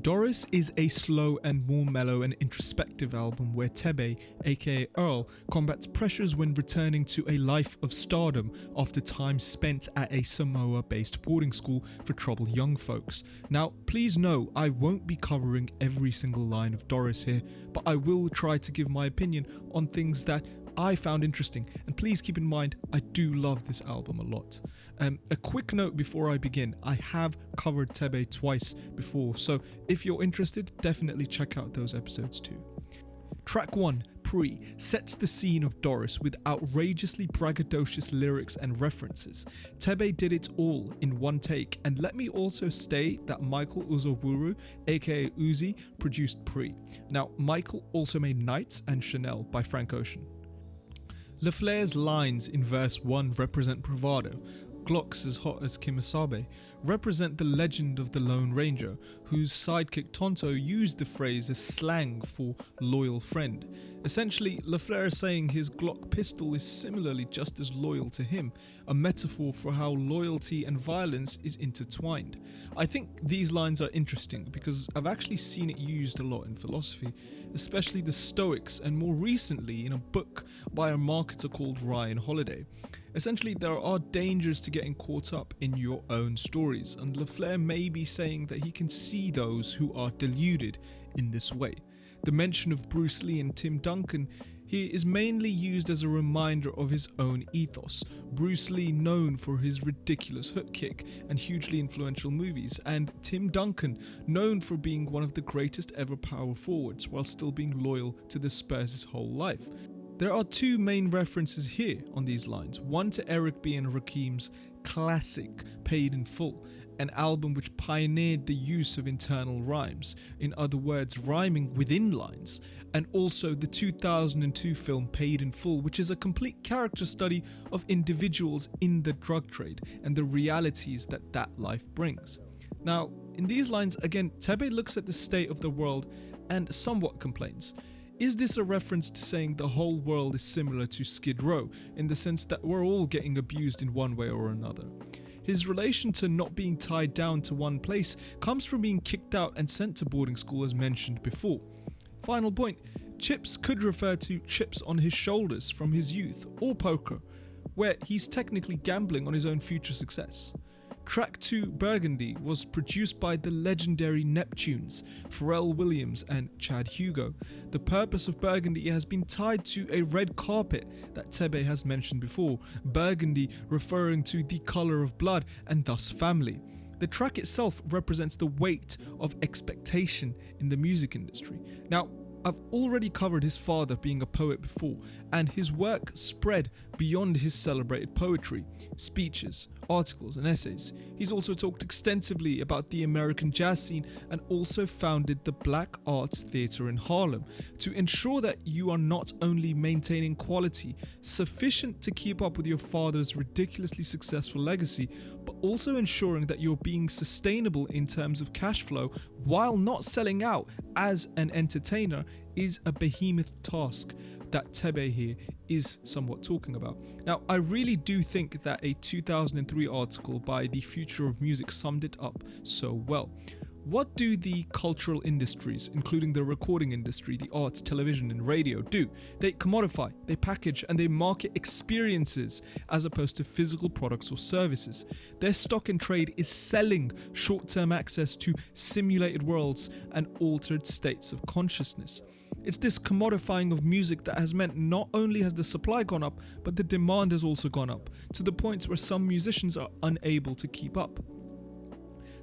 Doris is a slow and more mellow and introspective album where Thebe, aka Earl, combats pressures when returning to a life of stardom after time spent at a Samoa-based boarding school for troubled young folks. Now, please know I won't be covering every single line of Doris here, but I will try to give my opinion on things that I found interesting, and please keep in mind I do love this album a lot. A quick note before I begin, I have covered Thebe twice before, so if you're interested, definitely check out those episodes too. Track 1, Pre, sets the scene of Doris with outrageously braggadocious lyrics and references. Thebe did it all in one take, and let me also state that Michael Uzowuru, aka Uzi, produced Pre. Now, Michael also made Nights and Chanel by Frank Ocean. LaFleur's lines in verse 1 represent bravado. Glocks as hot as Kemosabe represent the legend of the Lone Ranger, whose sidekick Tonto used the phrase as slang for loyal friend. Essentially, LaFleur is saying his Glock pistol is similarly just as loyal to him, a metaphor for how loyalty and violence is intertwined. I think these lines are interesting because I've actually seen it used a lot in philosophy, especially the Stoics, and more recently in a book by a marketer called Ryan Holiday. Essentially, there are dangers to getting caught up in your own stories, and LaFleur may be saying that he can see those who are deluded in this way. The mention of Bruce Lee and Tim Duncan here is mainly used as a reminder of his own ethos. Bruce Lee known for his ridiculous hook kick and hugely influential movies, and Tim Duncan known for being one of the greatest ever power forwards while still being loyal to the Spurs his whole life. There are two main references here on these lines, one to Eric B. and Rakim's classic Paid in Full, an album which pioneered the use of internal rhymes, in other words rhyming within lines, and also the 2002 film Paid in Full, which is a complete character study of individuals in the drug trade and the realities that life brings. Now, in these lines again, Thebe looks at the state of the world and somewhat complains. Is this a reference to saying the whole world is similar to Skid Row, in the sense that we're all getting abused in one way or another? His relation to not being tied down to one place comes from being kicked out and sent to boarding school as mentioned before. Final point, chips could refer to chips on his shoulders from his youth, or poker, where he's technically gambling on his own future success. Track 2, Burgundy, was produced by the legendary Neptunes, Pharrell Williams and Chad Hugo. The purpose of Burgundy has been tied to a red carpet that Thebe has mentioned before, burgundy referring to the colour of blood and thus family. The track itself represents the weight of expectation in the music industry. Now, I've already covered his father being a poet before, and his work spread beyond his celebrated poetry, speeches, articles and essays. He's also talked extensively about the American jazz scene and also founded the Black Arts Theatre in Harlem to ensure that you are not only maintaining quality sufficient to keep up with your father's ridiculously successful legacy, but also ensuring that you're being sustainable in terms of cash flow while not selling out as an entertainer is a behemoth task that Thebe here is somewhat talking about. Now, I really do think that a 2003 article by The Future of Music summed it up so well. What do the cultural industries, including the recording industry, the arts, television and radio, do? They commodify, they package and they market experiences as opposed to physical products or services. Their stock in trade is selling short-term access to simulated worlds and altered states of consciousness. It's this commodifying of music that has meant not only has the supply gone up, but the demand has also gone up, to the point where some musicians are unable to keep up.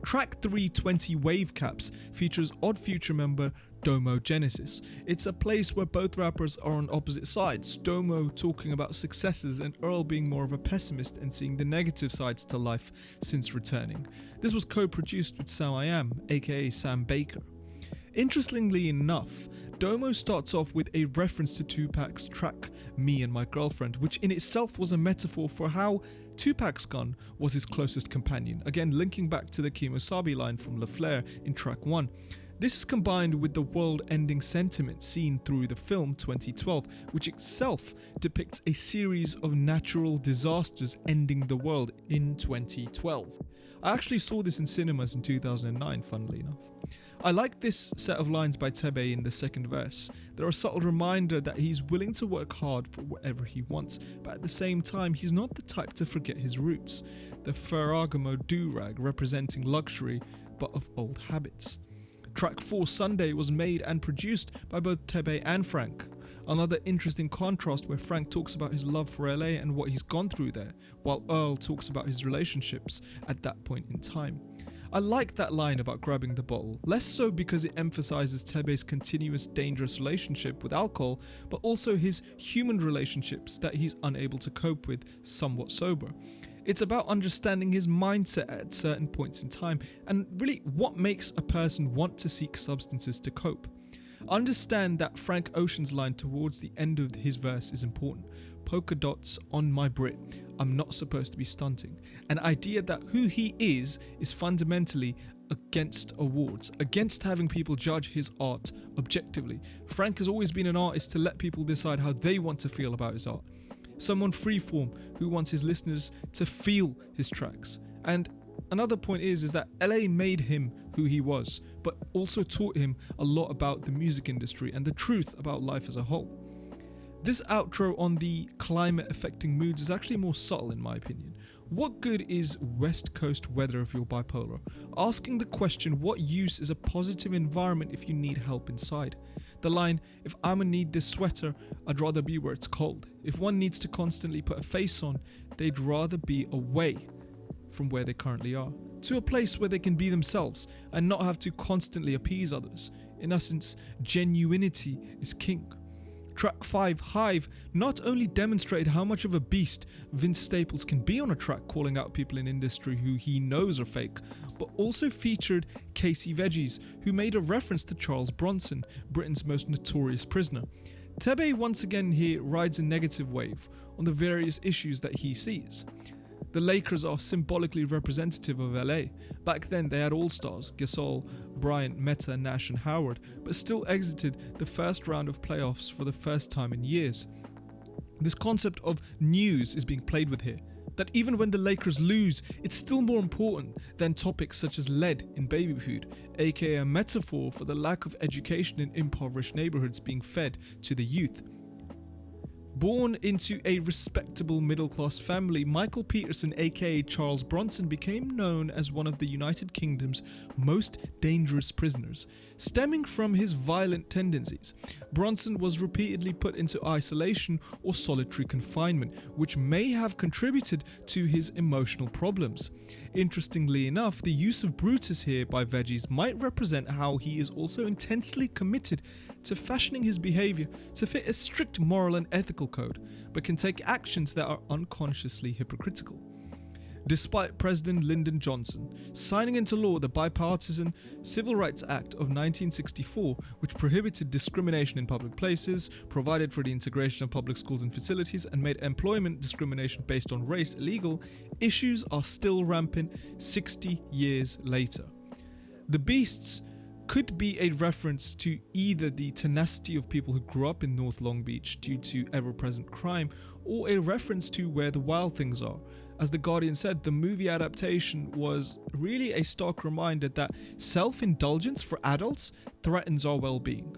Track 3, 20 Wave Caps, features Odd Future member Domo Genesis. It's a place where both rappers are on opposite sides, Domo talking about successes and Earl being more of a pessimist and seeing the negative sides to life since returning. This was co-produced with Sam aka Sam Baker. Interestingly enough, Domo starts off with a reference to Tupac's track Me and My Girlfriend, which in itself was a metaphor for how Tupac's gun was his closest companion, again linking back to the Kemosabe line from LaFleur in track 1. This is combined with the world-ending sentiment seen through the film 2012, which itself depicts a series of natural disasters ending the world in 2012. I actually saw this in cinemas in 2009, funnily enough. I like this set of lines by Thebe in the second verse. They're a subtle reminder that he's willing to work hard for whatever he wants, but at the same time, he's not the type to forget his roots. The Ferragamo do-rag representing luxury, but of old habits. Track 4 Sunday was made and produced by both Thebe and Frank. Another interesting contrast where Frank talks about his love for LA and what he's gone through there, while Earl talks about his relationships at that point in time. I like that line about grabbing the bottle, less so because it emphasizes Thebe's continuous dangerous relationship with alcohol, but also his human relationships that he's unable to cope with somewhat sober. It's about understanding his mindset at certain points in time and really what makes a person want to seek substances to cope. Understand that Frank Ocean's line towards the end of his verse is important. Polka dots on my Brit, I'm not supposed to be stunting. An idea that who he is fundamentally against awards, against having people judge his art objectively. Frank has always been an artist to let people decide how they want to feel about his art. Someone freeform who wants his listeners to feel his tracks. And another point is that LA made him who he was, but also taught him a lot about the music industry and the truth about life as a whole. This outro on the climate affecting moods is actually more subtle in my opinion. What good is West Coast weather if you're bipolar? Asking the question, what use is a positive environment if you need help inside? The line, if I'ma need this sweater, I'd rather be where it's cold. If one needs to constantly put a face on, they'd rather be away from where they currently are, to a place where they can be themselves and not have to constantly appease others. In essence, genuinity is king. Track 5, Hive, not only demonstrated how much of a beast Vince Staples can be on a track calling out people in industry who he knows are fake, but also featured Casey Veggies, who made a reference to Charles Bronson, Britain's most notorious prisoner. Thebe once again here rides a negative wave on the various issues that he sees. The Lakers are symbolically representative of LA. Back then they had all-stars, Gasol, Bryant, Meta, Nash and Howard, but still exited the first round of playoffs for the first time in years. This concept of news is being played with here, that even when the Lakers lose, it's still more important than topics such as lead in baby food, aka a metaphor for the lack of education in impoverished neighborhoods being fed to the youth. Born into a respectable middle-class family, Michael Peterson aka Charles Bronson became known as one of the United Kingdom's most dangerous prisoners, stemming from his violent tendencies. Bronson was repeatedly put into isolation or solitary confinement, which may have contributed to his emotional problems. Interestingly enough, the use of Brutus here by Veggies might represent how he is also intensely committed to fashioning his behavior to fit a strict moral and ethical code, but can take actions that are unconsciously hypocritical. Despite President Lyndon Johnson signing into law the Bipartisan Civil Rights Act of 1964, which prohibited discrimination in public places, provided for the integration of public schools and facilities, and made employment discrimination based on race illegal, issues are still rampant 60 years later. The beasts could be a reference to either the tenacity of people who grew up in North Long Beach due to ever-present crime, or a reference to where the wild things are. As The Guardian said, the movie adaptation was really a stark reminder that self-indulgence for adults threatens our well-being.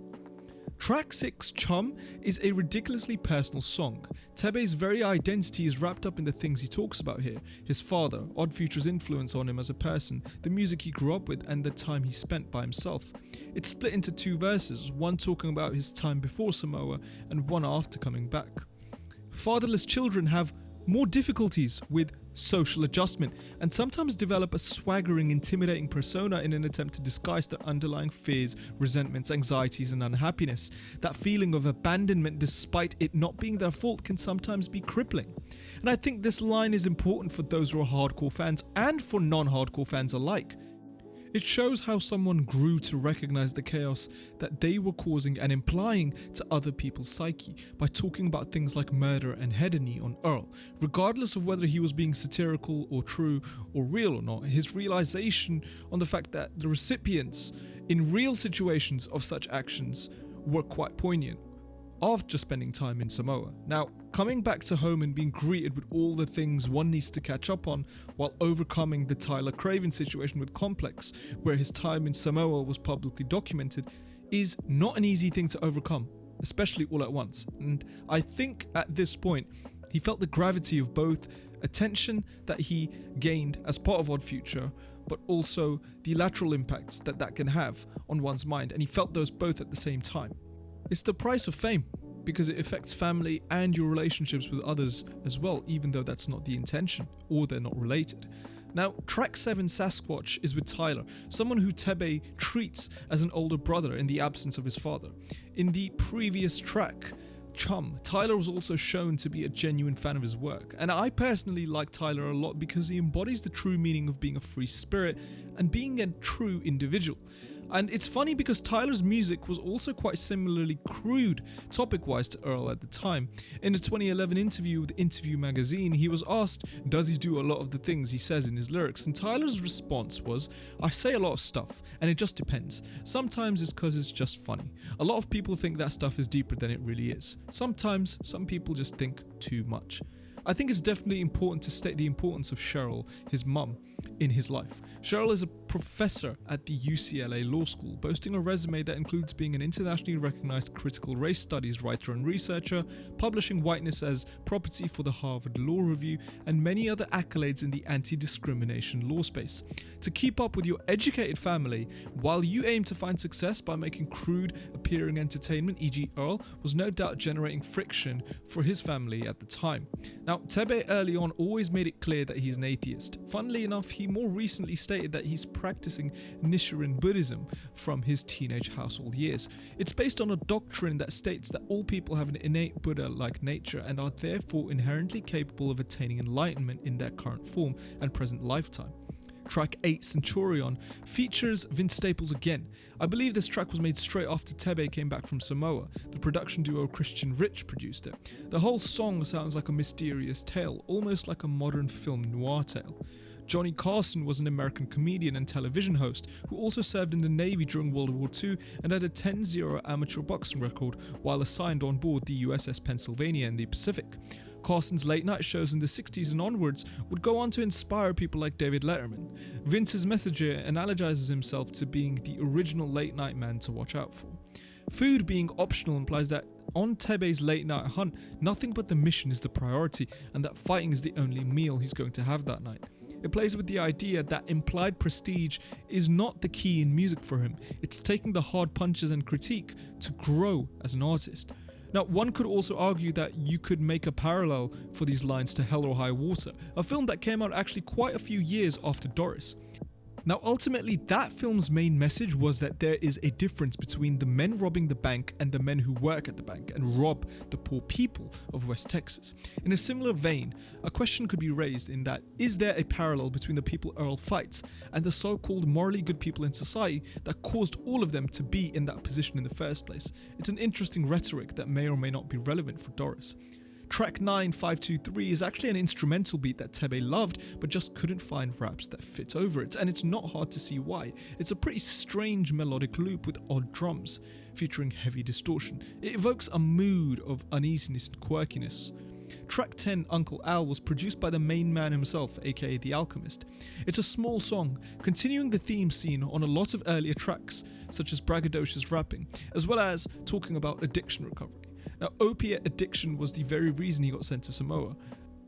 Track 6, Chum, is a ridiculously personal song. Thebe's very identity is wrapped up in the things he talks about here. His father, Odd Future's influence on him as a person, the music he grew up with, and the time he spent by himself. It's split into two verses, one talking about his time before Samoa and one after coming back. Fatherless children have more difficulties with social adjustment and sometimes develop a swaggering, intimidating persona in an attempt to disguise their underlying fears, resentments, anxieties and unhappiness. That feeling of abandonment despite it not being their fault can sometimes be crippling. And I think this line is important for those who are hardcore fans and for non-hardcore fans alike. It shows how someone grew to recognize the chaos that they were causing and implying to other people's psyche by talking about things like murder and hedony on Earl. Regardless of whether he was being satirical or true or real or not, his realization on the fact that the recipients in real situations of such actions were quite poignant after spending time in Samoa. Now, coming back to home and being greeted with all the things one needs to catch up on while overcoming the Tyler Craven situation with Complex, where his time in Samoa was publicly documented, is not an easy thing to overcome, especially all at once. And I think at this point, he felt the gravity of both attention that he gained as part of Odd Future, but also the lateral impacts that that can have on one's mind, and he felt those both at the same time. It's the price of fame, because it affects family and your relationships with others as well, even though that's not the intention or they're not related. Now, track 7, Sasquatch, is with Tyler, someone who Thebe treats as an older brother in the absence of his father. In the previous track, Chum, Tyler was also shown to be a genuine fan of his work, and I personally like Tyler a lot because he embodies the true meaning of being a free spirit and being a true individual. And it's funny because Tyler's music was also quite similarly crude topic-wise to Earl at the time. In a 2011 interview with Interview magazine, he was asked, does he do a lot of the things he says in his lyrics? And Tyler's response was, I say a lot of stuff, and it just depends. Sometimes it's because it's just funny. A lot of people think that stuff is deeper than it really is. Sometimes some people just think too much. I think it's definitely important to state the importance of Cheryl, his mum, in his life. Cheryl is a professor at the UCLA Law School, boasting a resume that includes being an internationally recognized critical race studies writer and researcher, publishing whiteness as property for the Harvard Law Review, and many other accolades in the anti-discrimination law space. To keep up with your educated family, while you aim to find success by making crude appearing entertainment, e.g. Earl, was no doubt generating friction for his family at the time. Now, Thebe early on always made it clear that he's an atheist. Funnily enough, he more recently stated that he's practicing Nichiren Buddhism from his teenage household years. It's based on a doctrine that states that all people have an innate Buddha-like nature and are therefore inherently capable of attaining enlightenment in their current form and present lifetime. Track 8, Centurion, features Vince Staples again. I believe this track was made straight after Thebe came back from Samoa. The production duo Christian Rich produced it. The whole song sounds like a mysterious tale, almost like a modern film noir tale. Johnny Carson was an American comedian and television host who also served in the Navy during World War II and had a 10-0 amateur boxing record while assigned on board the USS Pennsylvania in the Pacific. Carson's late-night shows in the 60s and onwards would go on to inspire people like David Letterman. Vince's messenger analogizes himself to being the original late-night man to watch out for. Food being optional implies that on Thebe's late-night hunt, nothing but the mission is the priority and that fighting is the only meal he's going to have that night. It plays with the idea that implied prestige is not the key in music for him. It's taking the hard punches and critique to grow as an artist. Now, one could also argue that you could make a parallel for these lines to Hell or High Water, a film that came out actually quite a few years after Doris. Now, ultimately, that film's main message was that there is a difference between the men robbing the bank and the men who work at the bank and rob the poor people of West Texas. In a similar vein, a question could be raised in that, is there a parallel between the people Earl fights and the so-called morally good people in society that caused all of them to be in that position in the first place? It's an interesting rhetoric that may or may not be relevant for Doris. Track 9, 523 is actually an instrumental beat that Thebe loved but just couldn't find raps that fit over it, and it's not hard to see why. It's a pretty strange melodic loop with odd drums, featuring heavy distortion. It evokes a mood of uneasiness and quirkiness. Track 10, Uncle Al, was produced by the main man himself, aka The Alchemist. It's a small song, continuing the theme seen on a lot of earlier tracks, such as braggadocious rapping, as well as talking about addiction recovery. Now, opiate addiction was the very reason he got sent to Samoa.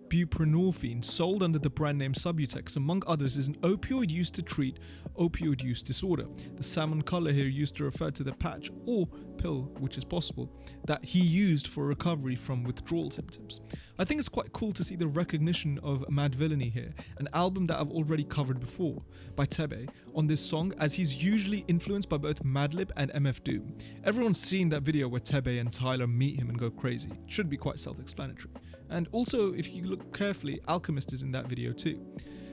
Buprenorphine, sold under the brand name Subutex, among others, is an opioid used to treat opioid use disorder. The salmon color here used to refer to the patch or pill, which is possible, that he used for recovery from withdrawal symptoms. I think it's quite cool to see the recognition of Mad Villainy here, an album that I've already covered before by Thebe on this song, as he's usually influenced by both Madlib and MF Doom. Everyone's seen that video where Thebe and Tyler meet him and go crazy. It should be quite self-explanatory. And also, if you look carefully, Alchemist is in that video too.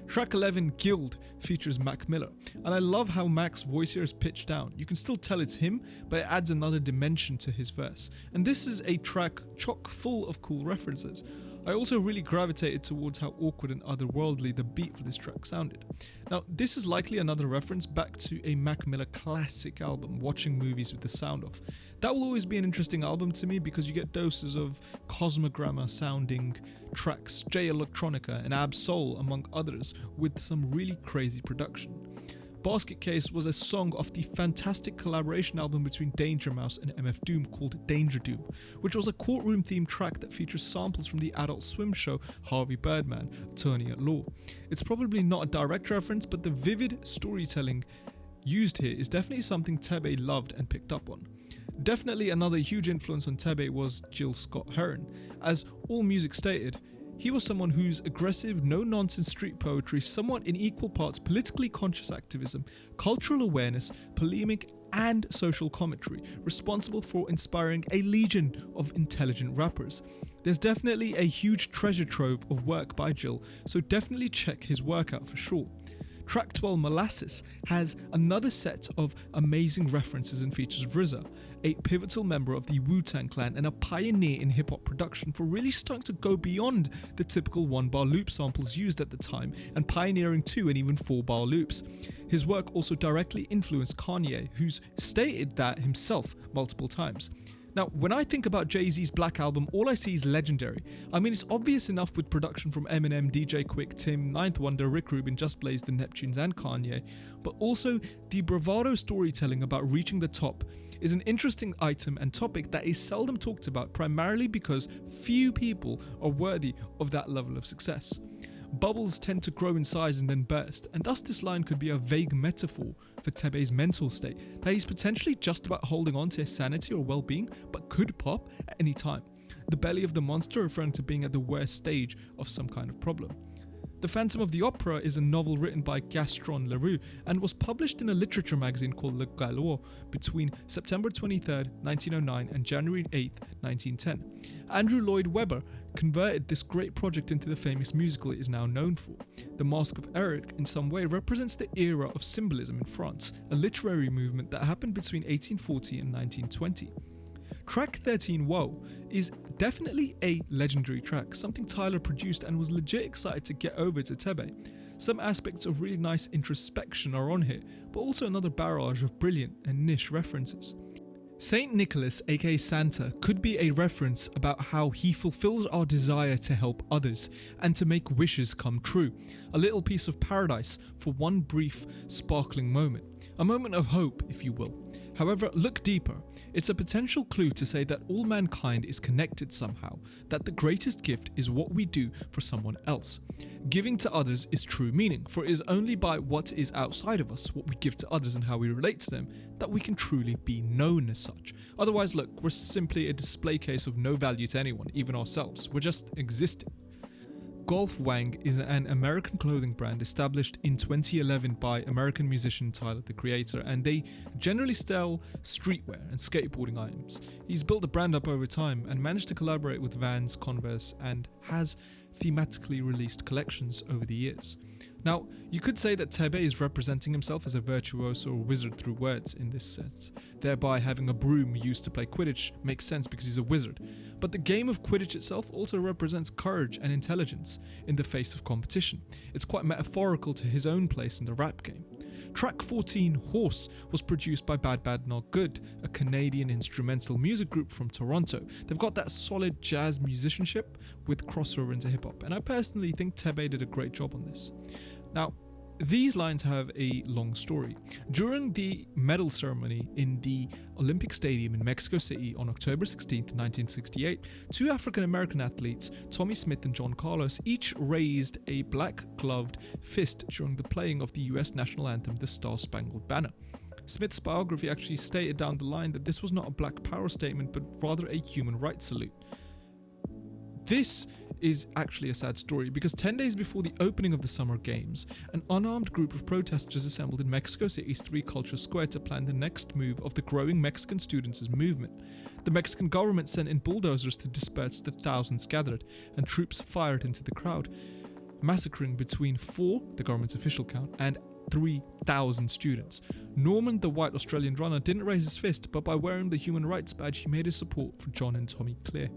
Track 11, Guild, features Mac Miller, and I love how Mac's voice here is pitched down. You can still tell it's him, but it adds another dimension to his verse. And this is a track chock full of cool references. I also really gravitated towards how awkward and otherworldly the beat for this track sounded. Now, this is likely another reference back to a Mac Miller classic album, Watching Movies with the Sound Off. That will always be an interesting album to me because you get doses of Cosmogramma sounding tracks, J Electronica and Ab Soul among others, with some really crazy production. Basket Case was a song off the fantastic collaboration album between Danger Mouse and MF Doom called Danger Doom, which was a courtroom themed track that features samples from the Adult Swim show Harvey Birdman, Attorney at Law. It's probably not a direct reference, but the vivid storytelling used here is definitely something Thebe loved and picked up on. Definitely another huge influence on Thebe was Jill Scott Heron. As AllMusic stated, he was someone whose aggressive, no-nonsense street poetry, somewhat in equal parts politically conscious activism, cultural awareness, polemic, and social commentary, responsible for inspiring a legion of intelligent rappers. There's definitely a huge treasure trove of work by Jill, so definitely check his work out for sure. Track 12, Molasses, has another set of amazing references and features of RZA, a pivotal member of the Wu-Tang Clan and a pioneer in hip-hop production for really starting to go beyond the typical one-bar loop samples used at the time and pioneering 2 and even 4-bar loops. His work also directly influenced Kanye, who's stated that himself multiple times. Now, when I think about Jay-Z's Black Album, all I see is legendary. I mean, it's obvious enough with production from Eminem, DJ Quick, Tim, Ninth Wonder, Rick Rubin, Just Blaze, The Neptunes and Kanye, but also the bravado storytelling about reaching the top is an interesting item and topic that is seldom talked about, primarily because few people are worthy of that level of success. Bubbles tend to grow in size and then burst, and thus this line could be a vague metaphor for Thebe's mental state, that he's potentially just about holding on to his sanity or well-being, but could pop at any time. The belly of the monster referring to being at the worst stage of some kind of problem. The Phantom of the Opera is a novel written by Gaston Leroux and was published in a literature magazine called Le Gallois between September 23, 1909 and January 8, 1910. Andrew Lloyd Webber converted this great project into the famous musical it is now known for. The Mask of Eric in some way represents the era of symbolism in France, a literary movement that happened between 1840 and 1920. Track 13, Whoa, is definitely a legendary track, something Tyler produced and was legit excited to get over to Thebe. Some aspects of really nice introspection are on here, but also another barrage of brilliant and niche references. Saint Nicholas, aka Santa, could be a reference about how he fulfills our desire to help others and to make wishes come true. A little piece of paradise for one brief, sparkling moment. A moment of hope, if you will. However, look deeper. It's a potential clue to say that all mankind is connected somehow, that the greatest gift is what we do for someone else. Giving to others is true meaning, for it is only by what is outside of us, what we give to others and how we relate to them, that we can truly be known as such. Otherwise, look, we're simply a display case of no value to anyone, even ourselves. We're just existing. Golf Wang is an American clothing brand established in 2011 by American musician Tyler, the Creator, and they generally sell streetwear and skateboarding items. He's built the brand up over time and managed to collaborate with Vans, Converse, and has thematically released collections over the years. Now, you could say that Thebe is representing himself as a virtuoso or wizard through words in this sense, thereby having a broom used to play Quidditch makes sense because he's a wizard. But the game of Quidditch itself also represents courage and intelligence in the face of competition. It's quite metaphorical to his own place in the rap game. Track 14, Hoarse, was produced by Bad Bad Not Good, a Canadian instrumental music group from Toronto. They've got that solid jazz musicianship with crossover into hip-hop, and I personally think Thebe did a great job on this. Now, these lines have a long story. During the medal ceremony in the Olympic Stadium in Mexico City on October 16, 1968, two African-American athletes, Tommy Smith and John Carlos, each raised a black-gloved fist during the playing of the US national anthem, The Star-Spangled Banner. Smith's biography actually stated down the line that this was not a black power statement, but rather a human rights salute. This is actually a sad story because 10 days before the opening of the Summer Games, an unarmed group of protesters assembled in Mexico City's Three Culture Square to plan the next move of the growing Mexican students' movement. The Mexican government sent in bulldozers to disperse the thousands gathered, and troops fired into the crowd, massacring between 4, the government's official count, and 3,000 students. Norman, the white Australian runner, didn't raise his fist, but by wearing the human rights badge, he made his support for John and Tommy clear.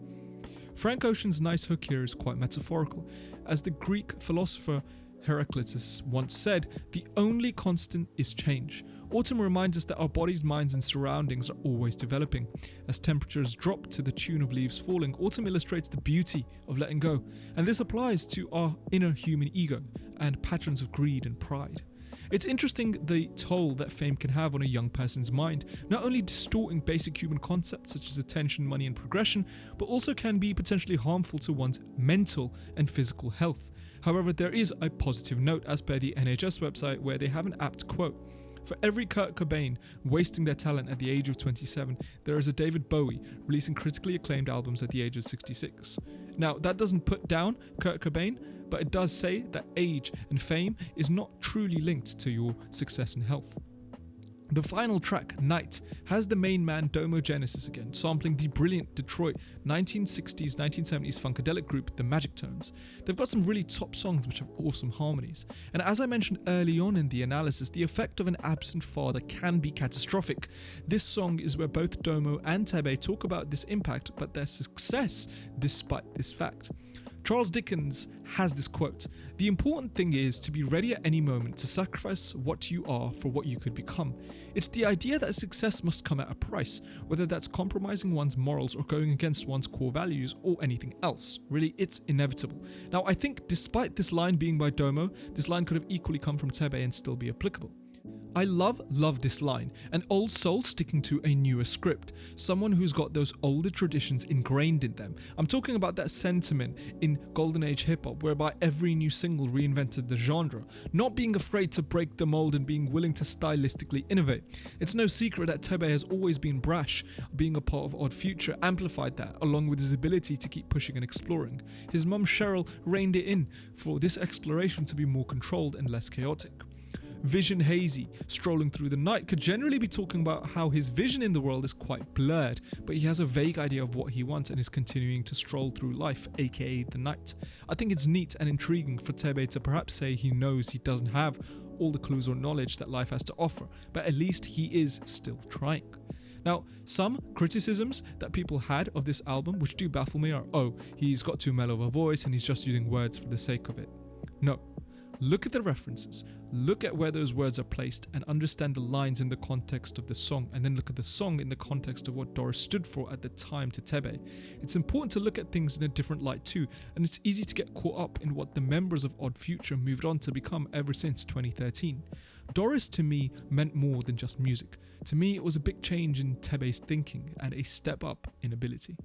Frank Ocean's nice hook here is quite metaphorical. As the Greek philosopher Heraclitus once said, the only constant is change. Autumn reminds us that our bodies, minds and surroundings are always developing. As temperatures drop to the tune of leaves falling, autumn illustrates the beauty of letting go, and this applies to our inner human ego and patterns of greed and pride. It's interesting the toll that fame can have on a young person's mind, not only distorting basic human concepts such as attention, money and progression, but also can be potentially harmful to one's mental and physical health. However, there is a positive note as per the NHS website where they have an apt quote. For every Kurt Cobain wasting their talent at the age of 27, there is a David Bowie releasing critically acclaimed albums at the age of 66. Now, that doesn't put down Kurt Cobain, but it does say that age and fame is not truly linked to your success and health. The final track, Night, has the main man Domo Genesis again, sampling the brilliant Detroit 1960s, 1970s funkadelic group The Magic Tones. They've got some really top songs which have awesome harmonies. And as I mentioned early on in the analysis, the effect of an absent father can be catastrophic. This song is where both Domo and Thebe talk about this impact, but their success despite this fact. Charles Dickens has this quote, "The important thing is to be ready at any moment to sacrifice what you are for what you could become." It's the idea that success must come at a price, whether that's compromising one's morals or going against one's core values or anything else. Really, it's inevitable. Now, I think despite this line being by Domo, this line could have equally come from Thebe and still be applicable. I love this line, an old soul sticking to a newer script, someone who's got those older traditions ingrained in them. I'm talking about that sentiment in Golden Age hip-hop whereby every new single reinvented the genre, not being afraid to break the mold and being willing to stylistically innovate. It's no secret that Thebe has always been brash, being a part of Odd Future amplified that, along with his ability to keep pushing and exploring. His mum Cheryl reined it in for this exploration to be more controlled and less chaotic. Vision hazy, strolling through the night could generally be talking about how his vision in the world is quite blurred, but he has a vague idea of what he wants and is continuing to stroll through life, aka the night. I think it's neat and intriguing for Thebe to perhaps say he knows he doesn't have all the clues or knowledge that life has to offer, but at least he is still trying. Now, some criticisms that people had of this album, which do baffle me, are, oh, he's got too mellow of a voice and he's just using words for the sake of it. No. Look at the references, look at where those words are placed and understand the lines in the context of the song, and then look at the song in the context of what Doris stood for at the time to Thebe. It's important to look at things in a different light too, and it's easy to get caught up in what the members of Odd Future moved on to become ever since 2013. Doris to me meant more than just music. To me it was a big change in Thebe's thinking and a step up in ability.